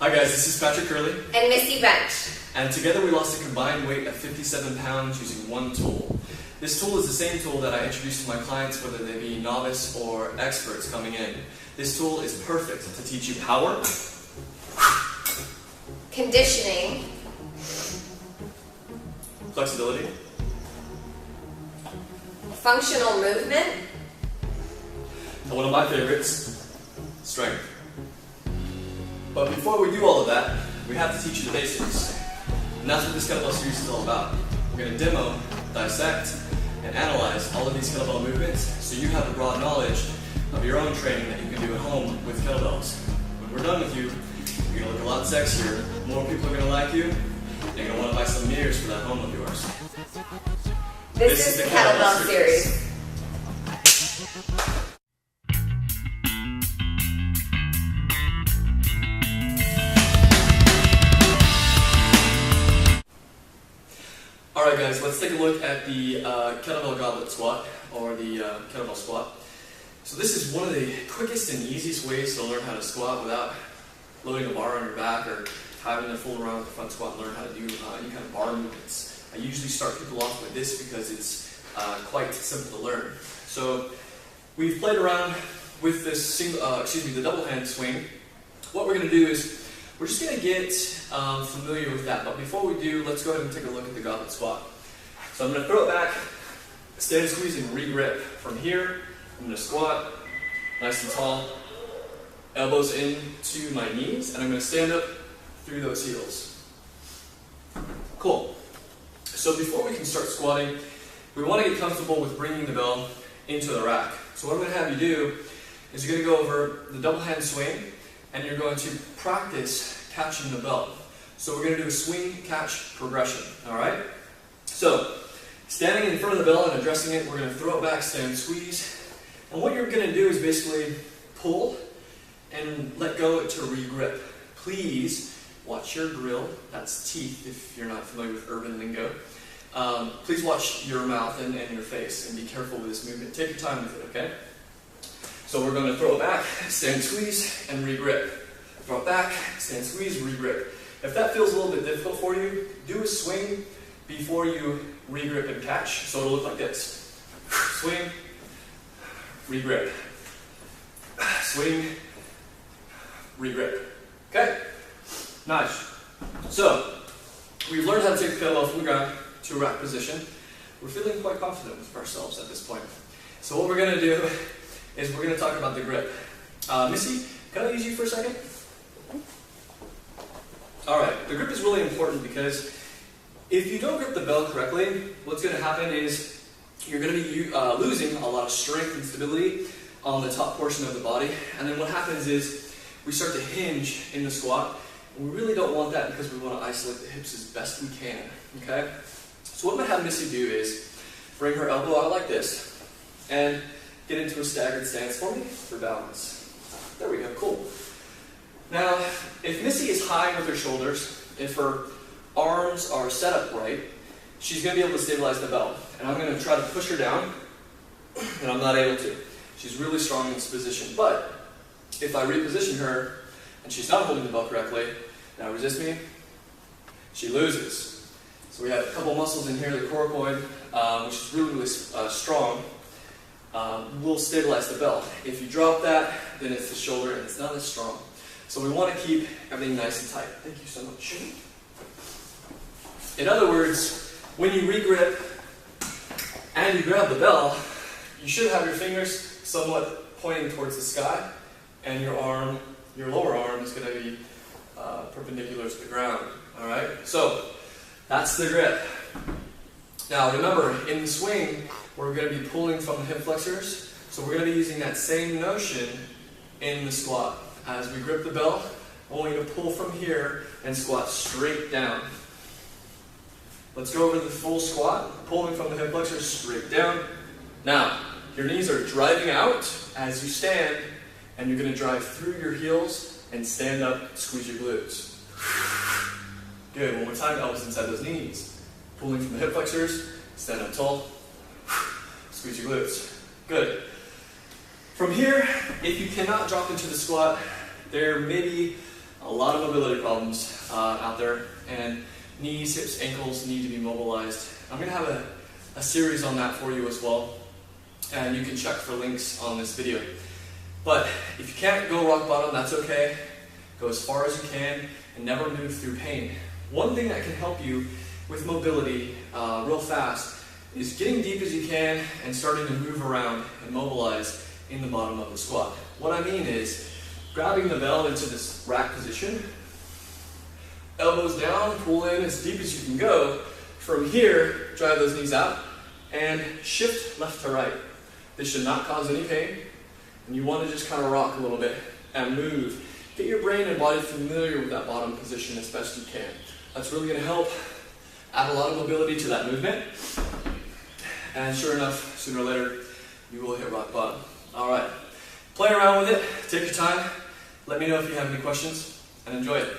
Hi guys, this is Patrick Curley. And Missy Bench. And together we lost a combined weight of 57 pounds using one tool. This tool is the same tool that I introduce to my clients, whether they be novice or experts coming in. This tool is perfect to teach you power, conditioning, flexibility, functional movement, and one of my favorites, strength. But before we do all of that, we have to teach you the basics. And that's what this kettlebell series is all about. We're going to demo, dissect, and analyze all of these kettlebell movements so you have a broad knowledge of your own training that you can do at home with kettlebells. When we're done with you, you're going to look a lot sexier, more people are going to like you, and you're going to want to buy some mirrors for that home of yours. This is the kettlebell series. Alright guys, let's take a look at the kettlebell goblet squat, or the kettlebell squat. So this is one of the quickest and easiest ways to learn how to squat without loading a bar on your back or having to fool around with the front squat and learn how to do any kind of bar movements. I usually start people off with this because it's quite simple to learn. So we've played around with this the double hand swing. What we're going to do is we're just going to get familiar with that. But before we do, let's go ahead and take a look at the goblet squat. So I'm going to throw it back, stand and squeeze and re-grip. From here, I'm going to squat nice and tall, elbows into my knees, and I'm going to stand up through those heels. Cool. So before we can start squatting, we want to get comfortable with bringing the bell into the rack. So what I'm going to have you do is you're going to go over the double hand swing, and you're going to practice catching the bell. So we're going to do a swing catch progression, alright? So, standing in front of the bell and addressing it, we're going to throw it back, stand, squeeze. And what you're going to do is basically pull and let go to re-grip. Please watch your grill, that's teeth if you're not familiar with urban lingo. Please watch your mouth and your face and be careful with this movement. Take your time with it, okay? So we're going to throw it back, stand, squeeze, and re-grip. Throw it back, stand, squeeze, re-grip. If that feels a little bit difficult for you, do a swing before you re-grip and catch. So it'll look like this. Swing, re-grip. Swing, re-grip. Okay? Nice. So, we've learned how to take the kettlebell from the ground to a rack position. We're feeling quite confident with ourselves at this point. So what we're going to do is we're going to talk about the grip. Missy, can I use you for a second? Alright, the grip is really important because if you don't grip the bell correctly, what's going to happen is you're going to be losing a lot of strength and stability on the top portion of the body. And then what happens is we start to hinge in the squat. And we really don't want that because we want to isolate the hips as best we can. Okay? So what I'm going to have Missy do is bring her elbow out like this and get into a staggered stance for me for balance. There we go, cool. Now, if Missy is high with her shoulders, if her arms are set up right, she's going to be able to stabilize the bell. And I'm going to try to push her down, and I'm not able to. She's really strong in this position. But if I reposition her, and she's not holding the bell correctly, now resist me, she loses. So we have a couple muscles in here, the coracoid, which is really strong, will stabilize the bell. If you drop that, then it's the shoulder and it's not as strong. So we want to keep everything nice and tight. Thank you so much. In other words, when you re-grip and you grab the bell, you should have your fingers somewhat pointing towards the sky, and your arm, your lower arm, is going to be perpendicular to the ground. Alright? So, that's the grip. Now remember, in the swing, we're going to be pulling from the hip flexors, so we're going to be using that same notion in the squat. As we grip the bell, I want you to pull from here and squat straight down. Let's go over the full squat, pulling from the hip flexors straight down. Now, your knees are driving out as you stand, and you're going to drive through your heels and stand up, squeeze your glutes. Good, one more time, elbows inside those knees. Pulling from the hip flexors, stand up tall, squeeze your glutes. Good. From here, if you cannot drop into the squat, there may be a lot of mobility problems out there, and knees, hips, ankles need to be mobilized. I'm going to have a series on that for you as well, and you can check for links on this video. But if you can't go rock bottom, that's okay. Go as far as you can and never move through pain. One thing that can help you with mobility real fast is getting deep as you can and starting to move around and mobilize in the bottom of the squat. What I mean is grabbing the bell into this rack position, elbows down, pull in as deep as you can go. From here, drive those knees out and shift left to right. This should not cause any pain, and you want to just kind of rock a little bit and move. Get your brain and body familiar with that bottom position as best you can. That's really going to help add a lot of mobility to that movement. And sure enough, sooner or later, you will hit rock bottom. All right, play around with it, take your time. Let me know if you have any questions, and enjoy it.